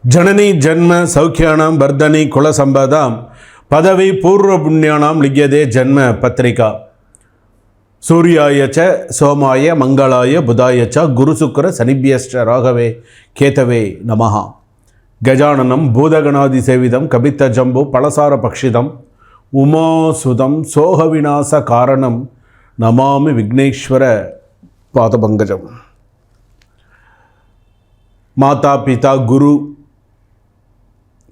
जननी जन्म सौख्यानां वर्धनी कुल संपदां पदवी पूर्व पुण्यानां लिख्यते जन्म पत्रिका सूर्याय च सोमाय मंगलाय बुधाय च गुरुशुक्र शनिभ्यश्च राघवे केतवे नमः। गजाननं भूतगणादिसेवितं कपित्थजम्बो पलसारपक्षितं उमासुतं सोहविनाशकारणं नमामि विघ्नेश्वर पादपङ्कजं। माता पिता गुरु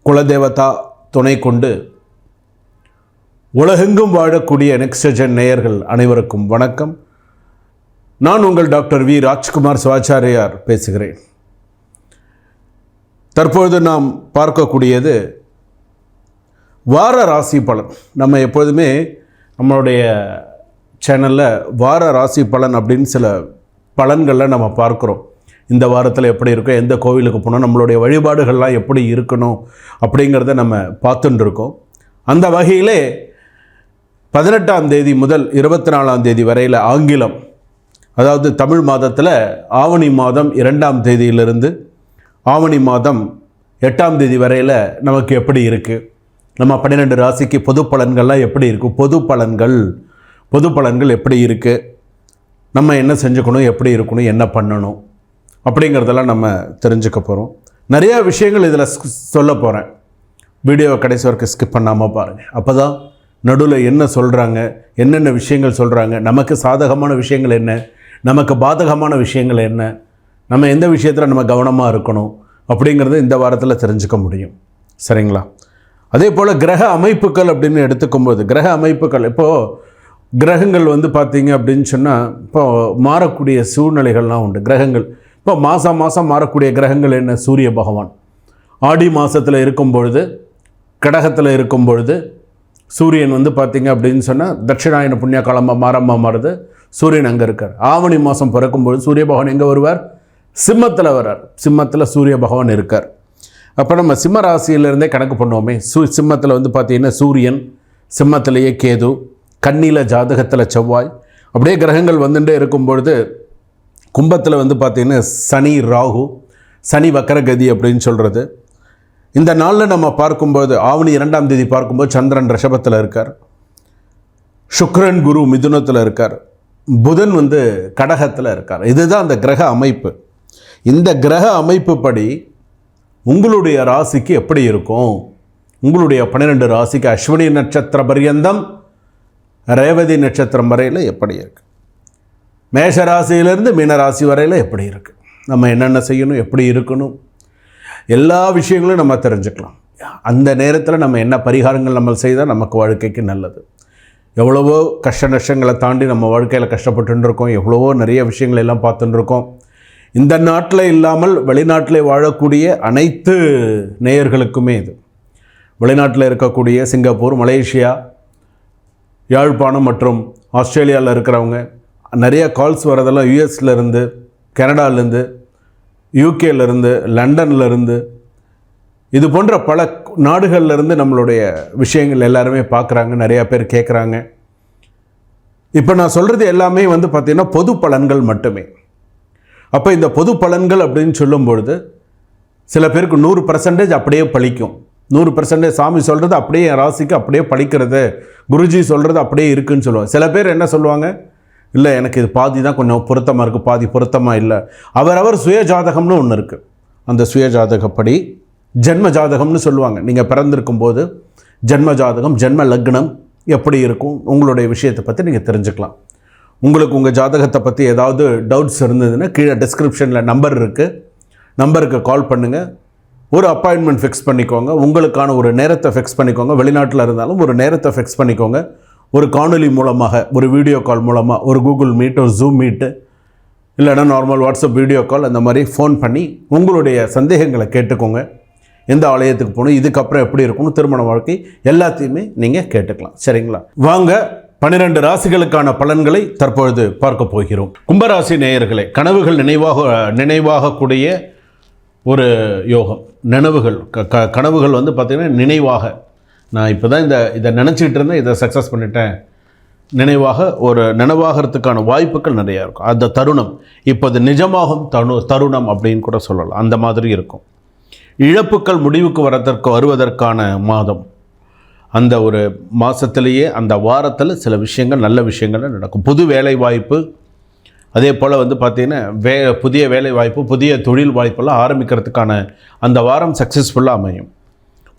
குலதேவதா துணை கொண்டு உலகெங்கும் வாழக்கூடிய நெக்ஸ்ட் ஜென் நேயர்கள் அனைவருக்கும் வணக்கம். நான் உங்கள் டாக்டர் வி ராஜ்குமார் சிவாச்சாரியார் பேசுகிறேன். தற்பொழுது நாம் பார்க்கக்கூடியது வார ராசி பலன். நம்ம எப்பொழுதுமே நம்மளுடைய சேனலில் வார ராசி பலன் அப்படின்னு சில பலன்களில் நம்ம பார்க்குறோம். இந்த வாரத்தில் எப்படி இருக்கும், எந்த கோவிலுக்கு போனோம், நம்மளுடைய வழிபாடுகள்லாம் எப்படி இருக்கணும் அப்படிங்கிறத நம்ம பார்த்துட்டு இருக்கோம். அந்த வகையிலே 18ஆம் தேதி முதல் 24ஆம் தேதி வரையில் ஆங்கிலம், அதாவது தமிழ் மாதத்தில் ஆவணி மாதம் 2ஆம் தேதியிலிருந்து ஆவணி மாதம் 8ஆம் தேதி வரையில் நமக்கு எப்படி இருக்குது, நம்ம 12 ராசிக்கு பொது பலன்கள்லாம் எப்படி இருக்குது, பொது பலன்கள் எப்படி இருக்குது, நம்ம என்ன செஞ்சுக்கணும், எப்படி இருக்கணும், என்ன பண்ணணும் அப்படிங்கிறதெல்லாம் நம்ம தெரிஞ்சுக்க போகிறோம். நிறையா விஷயங்கள் இதில் சொல்ல போகிறேன். வீடியோவை கடைசி வரைக்கும் ஸ்கிப் பண்ணாமல் பாருங்கள். அப்போ தான் நடுவில் என்ன சொல்கிறாங்க, என்னென்ன விஷயங்கள் சொல்கிறாங்க, நமக்கு சாதகமான விஷயங்கள் என்ன, நமக்கு பாதகமான விஷயங்கள் என்ன, நம்ம எந்த விஷயத்தில் நம்ம கவனமாக இருக்கணும் அப்படிங்கிறத இந்த வாரத்தில் தெரிஞ்சுக்க முடியும். சரிங்களா? அதே போல் கிரக அமைப்புகள் அப்படின்னு எடுத்துக்கும்போது, கிரக அமைப்புகள் இப்போது கிரகங்கள் பார்த்திங்க அப்படின்னு சொன்னால் இப்போது மாறக்கூடிய சூழ்நிலைகள்லாம் உண்டு. கிரகங்கள் இப்போ மாதம் மாறக்கூடிய கிரகங்கள் என்ன? சூரிய பகவான் ஆடி மாதத்தில் இருக்கும் பொழுது, கடகத்தில் இருக்கும் பொழுது சூரியன் பார்த்திங்க அப்படின்னு சொன்னால் தட்சிணாயன புண்ணிய காலமாக மாறுது. சூரியன் அங்கே இருக்கார். ஆவணி மாதம் பிறக்கும்பொழுது சூரிய பகவான் எங்கே வருவார்? சிம்மத்தில் வர்றார். சிம்மத்தில் சூரிய பகவான் இருக்கார். அப்போ நம்ம சிம்ம ராசியிலேருந்தே கணக்கு பண்ணுவோமே. சிம்மத்தில் பார்த்திங்கன்னா சூரியன், சிம்மத்திலேயே கேது, கன்னியில் ஜாதகத்தில் செவ்வாய், அப்படியே கிரகங்கள் வந்துட்டே இருக்கும் பொழுது கும்பத்தில் பார்த்திங்கன்னா சனி, ராகு, சனி வக்கரகதி அப்படின்னு சொல்கிறது. இந்த நாளில் நம்ம பார்க்கும்போது ஆவணி 2ஆம் தேதி பார்க்கும்போது சந்திரன் ரிஷபத்தில் இருக்கார், சுக்கிரன் குரு மிதுனத்தில் இருக்கார், புதன் கடகத்தில் இருக்கார். இதுதான் அந்த கிரக அமைப்பு. இந்த கிரக அமைப்பு படி உங்களுடைய ராசிக்கு எப்படி இருக்கும், உங்களுடைய 12 ராசிக்கு அஸ்வினி நட்சத்திர பர்யந்தம் ரேவதி நட்சத்திரம் வரையில் எப்படி இருக்குது, மேஷராசியிலேருந்து மீனராசி வரையில் எப்படி இருக்குது, நம்ம என்னென்ன செய்யணும், எப்படி இருக்கணும், எல்லா விஷயங்களும் நம்ம தெரிஞ்சுக்கலாம். அந்த நேரத்தில் நம்ம என்ன பரிகாரங்கள் நம்ம செய்தால் நமக்கு வாழ்க்கைக்கு நல்லது. எவ்வளவோ கஷ்ட நஷ்டங்களை தாண்டி நம்ம வாழ்க்கையில் கஷ்டப்பட்டு இருக்கோம். எவ்வளவோ நிறைய விஷயங்கள் எல்லாம் பார்த்துட்டு இருக்கோம். இந்த நாட்டில் இல்லாமல் வெளிநாட்டில் வாழக்கூடிய அனைத்து நேயர்களுக்குமே இது. வெளிநாட்டில் இருக்கக்கூடிய சிங்கப்பூர், மலேசியா, யாழ்ப்பாணம் மற்றும் ஆஸ்திரேலியாவில் இருக்கிறவங்க நிறைய கால்ஸ் வரதெல்லாம் யூஎஸ்லேருந்து, கனடாலேருந்து, யூகேலேருந்து, லண்டன்லேருந்து, இது போன்ற பல நாடுகள்லேருந்து நம்மளுடைய விஷயங்கள் எல்லாருமே பார்க்குறாங்க. நிறையா பேர் கேட்குறாங்க. இப்போ நான் சொல்கிறது எல்லாமே பார்த்திங்கன்னா பொது பலன்கள் மட்டுமே. அப்போ இந்த பொது பலன்கள் அப்படின்னு சொல்லும்பொழுது சில பேருக்கு 100% அப்படியே பலிக்கும். 100% சாமி சொல்கிறது அப்படியே என் ராசிக்கு அப்படியே பலிக்கிறது, குருஜி சொல்கிறது அப்படியே இருக்குதுன்னு சொல்லுவாங்க. சில பேர் என்ன சொல்லுவாங்க, இல்லை எனக்கு இது பாதி தான் கொஞ்சம் பொருத்தமாக இருக்குது, பாதி பொருத்தமாக இல்லை. அவரவர் சுய ஜாதகம்னு ஒன்று இருக்குது. அந்த சுய ஜாதகப்படி ஜென்ம ஜாதகம்னு சொல்லுவாங்க. நீங்கள் பிறந்திருக்கும் போது ஜென்ம ஜாதகம், ஜென்ம லக்னம் எப்படி இருக்கும், உங்களுடைய விஷயத்தை பற்றி நீங்கள் தெரிஞ்சுக்கலாம். உங்களுக்கு உங்கள் ஜாதகத்தை பற்றி ஏதாவது டவுட்ஸ் இருந்ததுன்னா கீழே டிஸ்கிரிப்ஷனில் நம்பர் இருக்குது, நம்பருக்கு கால் பண்ணுங்கள். ஒரு அப்பாயின்மெண்ட் ஃபிக்ஸ் பண்ணிக்கோங்க. உங்களுக்கான ஒரு நேரத்தை ஃபிக்ஸ் பண்ணிக்கோங்க. வெளிநாட்டில் இருந்தாலும் ஒரு நேரத்தை ஃபிக்ஸ் பண்ணிக்கோங்க. ஒரு காணொலி மூலமாக, ஒரு வீடியோ கால் மூலமாக, ஒரு கூகுள் மீட், ஒரு ஜூம் மீட்டு, இல்லைனா நார்மல் வாட்ஸ்அப் வீடியோ கால், அந்த மாதிரி ஃபோன் பண்ணி உங்களுடைய சந்தேகங்களை கேட்டுக்கோங்க. எந்த ஆலயத்துக்கு போகணும், இதுக்கப்புறம் எப்படி இருக்கணும், திருமண வாழ்க்கை, எல்லாத்தையுமே நீங்கள் கேட்டுக்கலாம். சரிங்களா? வாங்க 12 ராசிகளுக்கான பலன்களை தற்பொழுது பார்க்க போகிறோம். கும்பராசி நேயர்களே, கனவுகள் நினைவாகக்கூடிய ஒரு யோகம். கனவுகள் பார்த்திங்கன்னா நினைவாக, நான் இப்போ தான் இதை நினச்சிக்கிட்டு இருந்தேன், இதை சக்ஸஸ் பண்ணிட்டேன், நினைவாகிறதுக்கான வாய்ப்புகள் நிறையா இருக்கும். அந்த தருணம் இப்போது நிஜமாகும் தருணம் அப்படின்னு கூட சொல்லலாம். அந்த மாதிரி இருக்கும். இழப்புக்கள் முடிவுக்கு வருவதற்கான மாதம். அந்த ஒரு மாதத்திலேயே அந்த வாரத்தில் சில விஷயங்கள் நல்ல விஷயங்கள் நடக்கும். புது வேலை வாய்ப்பு, அதே போல் வந்து பார்த்திங்கன்னா புதிய வேலை வாய்ப்பு, புதிய தொழில் வாய்ப்பெல்லாம் ஆரம்பிக்கிறதுக்கான அந்த வாரம் சக்ஸஸ்ஃபுல்லாக அமையும்.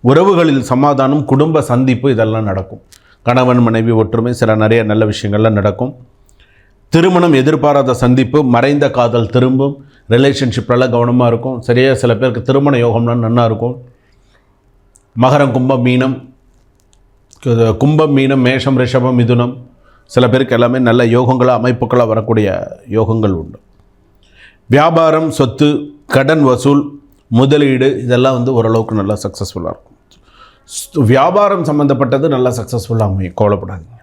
உறவுகளில் சமாதானம், குடும்ப சந்திப்பு இதெல்லாம் நடக்கும். கணவன் மனைவி ஒற்றுமை, சில நிறைய நல்ல விஷயங்கள்லாம் நடக்கும். திருமணம், எதிர்பாராத சந்திப்பு, மறைந்த காதல் திரும்பும். ரிலேஷன்ஷிப்லாம் கவனமாக இருக்கும். சரியாக சில பேருக்கு திருமண யோகம்லாம் நல்லா இருக்கும். மகரம், கும்பம், மீனம், மேஷம், ரிஷபம், மிதுனம், சில பேருக்கு எல்லாமே நல்ல யோகங்களாக அமைப்புகளாக வரக்கூடிய யோகங்கள் உண்டு. வியாபாரம், சொத்து, கடன் வசூல், முதலீடு இதெல்லாம் வந்து ஓரளவுக்கு நல்லா சக்ஸஸ்ஃபுல்லாக இருக்கும். வியாபாரம் சம்மந்தப்பட்டது நல்லா சக்ஸஸ்ஃபுல்லாக அமையும், கவலைப்படாதீங்க.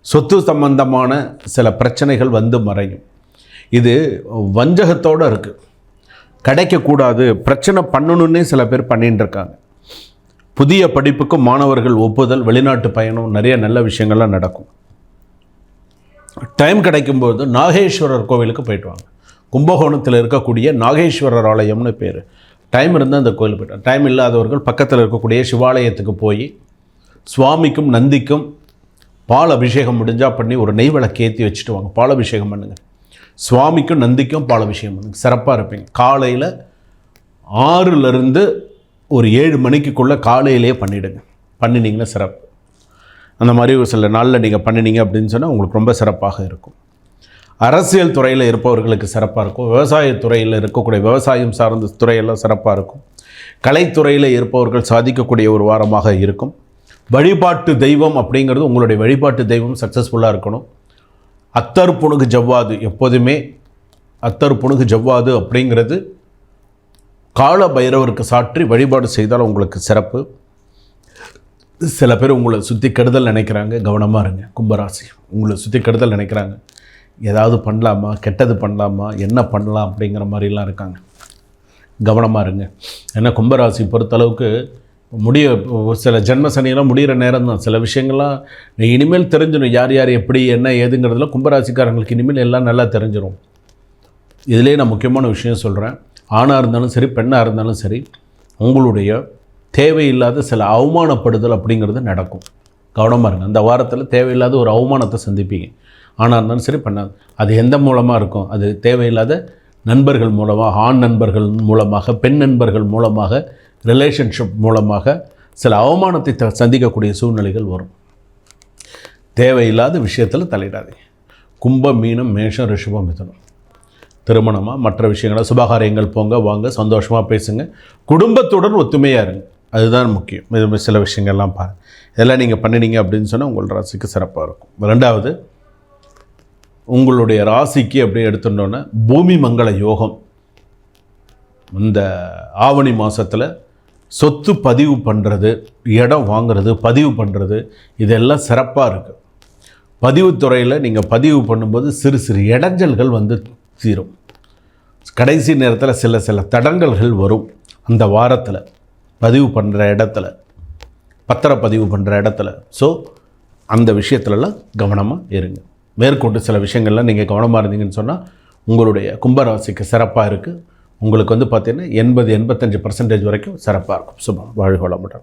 சொத்து சம்பந்தமான சில பிரச்சனைகள் வந்து மறையும். இது வஞ்சகத்தோடு இருக்குது, கிடைக்கக்கூடாது, பிரச்சனை பண்ணணுன்னே சில பேர் பண்ணிகிட்டு இருக்காங்க. புதிய படிப்புக்கு மாணவர்கள் ஒப்புதல், வெளிநாட்டு பயணம், நிறைய நல்ல விஷயங்கள்லாம் நடக்கும். டைம் கிடைக்கும்போது நாகேஸ்வரர் கோவிலுக்கு போயிட்டு வாங்க. கும்பகோணத்தில் இருக்கக்கூடிய நாகேஸ்வரர் ஆலயம்னு பேர். டைம் இருந்தால் அந்த கோயில் போய்ட்டு, டைம் இல்லாதவர்கள் பக்கத்தில் இருக்கக்கூடிய சிவாலயத்துக்கு போய் சுவாமிக்கும் நந்திக்கும் பால் அபிஷேகம் முடிஞ்சால் பண்ணி ஒரு நெய் விளக்கு ஏற்றி வச்சுட்டு வாங்க. பால் அபிஷேகம் பண்ணுங்கள். சுவாமிக்கும் நந்திக்கும் பால் அபிஷேகம் பண்ணுங்கள், சிறப்பாக இருப்பீங்க. காலையில் 6லேருந்து ஒரு 7 மணிக்குள்ளே காலையிலேயே பண்ணிவிடுங்க. பண்ணினீங்கன்னா சிறப்பு. அந்த மாதிரி ஒரு சில நாளில் நீங்கள் பண்ணினீங்க அப்படின்னு சொன்னால் உங்களுக்கு ரொம்ப சிறப்பாக இருக்கும். அரசியல் துறையில் இருப்பவர்களுக்கு சிறப்பாக இருக்கும். விவசாயத்துறையில் இருக்கக்கூடிய விவசாயம் சார்ந்த துறையெல்லாம் சிறப்பாக இருக்கும். கலைத்துறையில் இருப்பவர்கள் சாதிக்கக்கூடிய ஒரு வாரமாக இருக்கும். வழிபாட்டு தெய்வம் அப்படிங்கிறது, உங்களுடைய வழிபாட்டு தெய்வம் சக்ஸஸ்ஃபுல்லாக இருக்கணும். அத்தர் புணுகு ஜவ்வாது, எப்போதுமே அத்தர் புணுகு ஜவ்வாது அப்படிங்கிறது கால பைரவருக்கு சாற்றி வழிபாடு செய்தால் உங்களுக்கு சிறப்பு. சில பேர் உங்களை சுற்றி கெடுதல் நினைக்கிறாங்க, கவனமாக இருங்க. கும்பராசி உங்களை சுற்றி கெடுதல் நினைக்கிறாங்க. ஏதாவது பண்ணலாமா, கெட்டது பண்ணலாமா, என்ன பண்ணலாம் அப்படிங்கிற மாதிரிலாம் இருக்காங்க, கவனமாக இருங்க. ஏன்னா கும்பராசி பொறுத்தளவுக்கு சில ஜென்ம சனியெல்லாம் முடிகிற நேரம் தான். சில விஷயங்கள்லாம் இனிமேல் தெரிஞ்சிடும், யார் யார் எப்படி என்ன ஏதுங்கிறதுல கும்பராசிக்காரங்களுக்கு இனிமேல் எல்லாம் நல்லா தெரிஞ்சிடும். இதிலே நான் முக்கியமான விஷயம் சொல்கிறேன். ஆணாக இருந்தாலும் சரி, பெண்ணாக இருந்தாலும் சரி, உங்களுடைய தேவையில்லாத சில அவமானப்படுதல் அப்படிங்கிறது நடக்கும், கவனமாக இருங்க. அந்த வாரத்தில் தேவையில்லாத ஒரு அவமானத்தை சந்திப்பீங்க. ஆணாக இருந்தாலும் சரி, பெண்ணாக. அது எந்த மூலமாக இருக்கும்? அது தேவையில்லாத நண்பர்கள் மூலமாக, ஆண் நண்பர்கள் மூலமாக, பெண் நண்பர்கள் மூலமாக, ரிலேஷன்ஷிப் மூலமாக சில அவமானத்தை சந்திக்கக்கூடிய சூழ்நிலைகள் வரும். தேவையில்லாத விஷயத்தில் தலையிடாதீங்க. கும்பம், மீனம், மேஷம், ரிஷபம், மிதுனம். திருமணமாக மற்ற விஷயங்களை சுபகாரியங்கள் போங்க வாங்க, சந்தோஷமாக பேசுங்க, குடும்பத்துடன் ஒத்துமையாக இருங்க, அதுதான் முக்கியம். இது சில விஷயங்கள்லாம் பாருங்கள். இதெல்லாம் நீங்கள் பண்ணினீங்க அப்படின்னு சொன்னால் உங்கள் ராசிக்கு சிறப்பாக இருக்கும். 2வது, உங்களுடைய ராசிக்கு அப்படியே எடுத்துட்டோன்னா பூமி மங்கள யோகம். இந்த ஆவணி மாதத்தில் சொத்து பதிவு பண்ணுறது, இடம் வாங்கிறது, பதிவு பண்ணுறது, இதெல்லாம் சிறப்பாக இருக்குது. பதிவுத்துறையில் நீங்கள் பதிவு பண்ணும்போது சிறு சிறு இடைஞ்சல்கள் வந்து தீரும். கடைசி நேரத்தில் சில தடங்கல்கள் வரும். அந்த வாரத்தில் பதிவு பண்ணுற இடத்துல, பத்திரப்பதிவு பண்ணுற இடத்துல. ஸோ அந்த விஷயத்துலலாம் கவனமாக இருங்க. மேற்கொண்டு சில விஷயங்கள்லாம் நீங்கள் கவனமாக இருந்தீங்கன்னு சொன்னால் உங்களுடைய கும்பராசிக்கு சிறப்பாக இருக்குது. உங்களுக்கு வந்து பார்த்திங்கன்னா 80-85% வரைக்கும் சிறப்பாக இருக்கும். சுபம். வாழ்க வளமுடன்.